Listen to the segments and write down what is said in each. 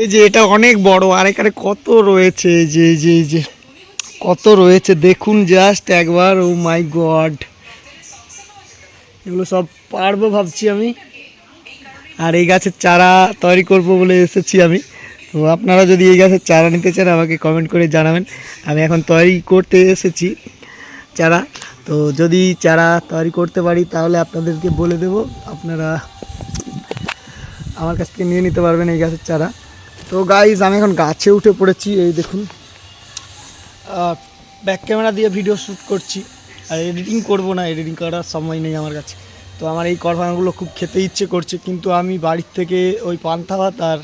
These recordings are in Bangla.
এই যে এটা অনেক বড়, আর এখানে কত রয়েছে, এই যে এই যে এই যে কত রয়েছে দেখুন জাস্ট একবার। ও মাই গড, এগুলো সব পারবো ভাবছি আমি। আর এই গাছের চারা তৈরি করব বলে এসেছি আমি। তো আপনারা যদি এই গাছের চারা নিতে চান আমাকে কমেন্ট করে জানাবেন। আমি এখন তৈরি করতে এসেছি চারা। তো যদি চারা তৈরি করতে পারি তাহলে আপনাদেরকে বলে দেব, আপনারা আমার কাছ থেকে নিয়ে নিতে পারবেন এই গাছের চারা। তো গাইজ আমি এখন গাছে উঠে পড়েছি, এই দেখুন ব্যাক ক্যামেরা দিয়ে ভিডিও শ্যুট করছি। আর এডিটিং করব না, এডিটিং করার সময় নেই আমার কাছে। তো আমার এই করভাঙাগুলো খুব খেতে ইচ্ছে করছে, কিন্তু আমি বাড়ির থেকে ওই পান্তা ভাত আর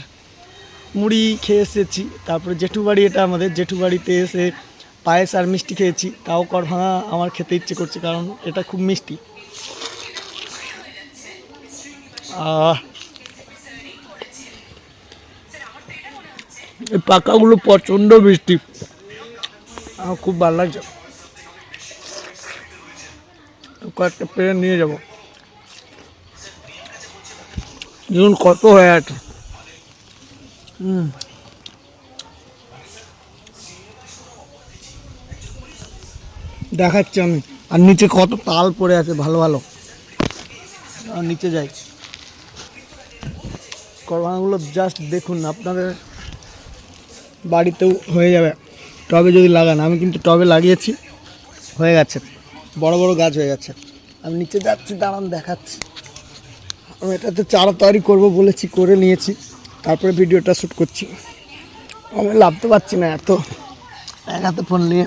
মুড়ি খেয়ে এসেছি। তারপরে জেঠু বাড়ি, এটা আমাদের জেঠু বাড়িতে এসে পায়েস আর মিষ্টি খেয়েছি। তাও করভাঙা আমার খেতে ইচ্ছে করছে, কারণ এটা খুব মিষ্টি। এই পাকাগুলো প্রচণ্ড মিষ্টি, আমার খুব ভালো লাগছে। কয়েকটা পেরে নিয়ে যাব, দেখুন কত হয়ে আছে। দেখাচ্ছি আমি। আর নিচে কত তাল পড়ে আছে ভালো ভালো। আর নিচে যাই, করভাঙাগুলো জাস্ট দেখুন, আপনাদের বাড়িতেও হয়ে যাবে টবে যদি লাগান। আমি কিন্তু টবে লাগিয়েছি, হয়ে গেছে, বড় বড় গাছ হয়ে গেছে। আমি নিচে যাচ্ছি, দাঁড়ান দেখাচ্ছি। আমি এটাতে চারা তৈরি করবো বলেছি, করে নিয়েছি, তারপরে ভিডিওটা শ্যুট করছি। আমি লাভতে পারছি না এত এক হাতে ফোন নিয়ে।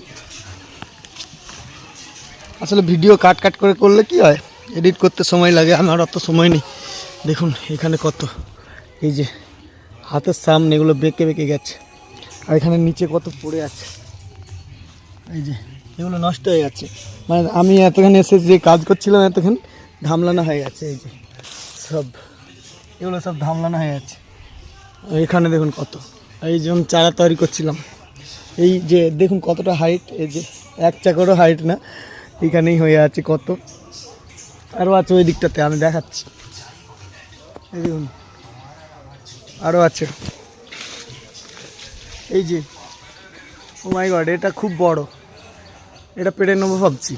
আসলে ভিডিও কাট কাট করে করলে কি হয়, এডিট করতে সময় লাগে, আমার অত সময় নেই। দেখুন এখানে কত, এই যে হাতের সামনে এগুলো বেঁকে বেঁকে গেছে। আর এখানে নিচে কত পড়ে আছে, এই যে এগুলো নষ্ট হয়ে যাচ্ছে। মানে আমি এতখানি এসে যে কাজ করছিলাম এতক্ষণ ধামলানা হয়ে গেছে। এই যে সব এগুলো সব ধামলানা হয়ে যাচ্ছে। এখানে দেখুন কত, এই যেমন চারা তৈরি করছিলাম, এই যে দেখুন কতটা হাইট, এই যে এক চাকরও হাইট না, এখানেই হয়ে আছে কত। আরও আছে ওই দিকটাতে, আমি দেখাচ্ছি। এই দেখুন আরও আছে, এই যে ও মাই গড, এটা খুব বড়, এটা পেড়ে নেবো ভাবছি।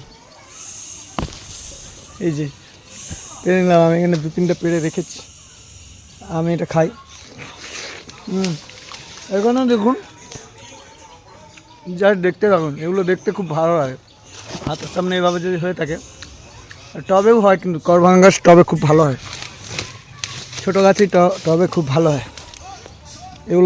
এই যে পেড়ে নিলাম আমি, এখানে দু তিনটা পেড়ে রেখেছি, আমি এটা খাই। এখানে দেখুন যা দেখতে থাকুন, এগুলো দেখতে খুব ভালো লাগে। হাতের সামনে এভাবে যদি হয়ে থাকে, টবেও হয়, কিন্তু করভাঙা গাছ টবে খুব ভালো হয়, ছোটো গাছই টবে খুব ভালো হয়।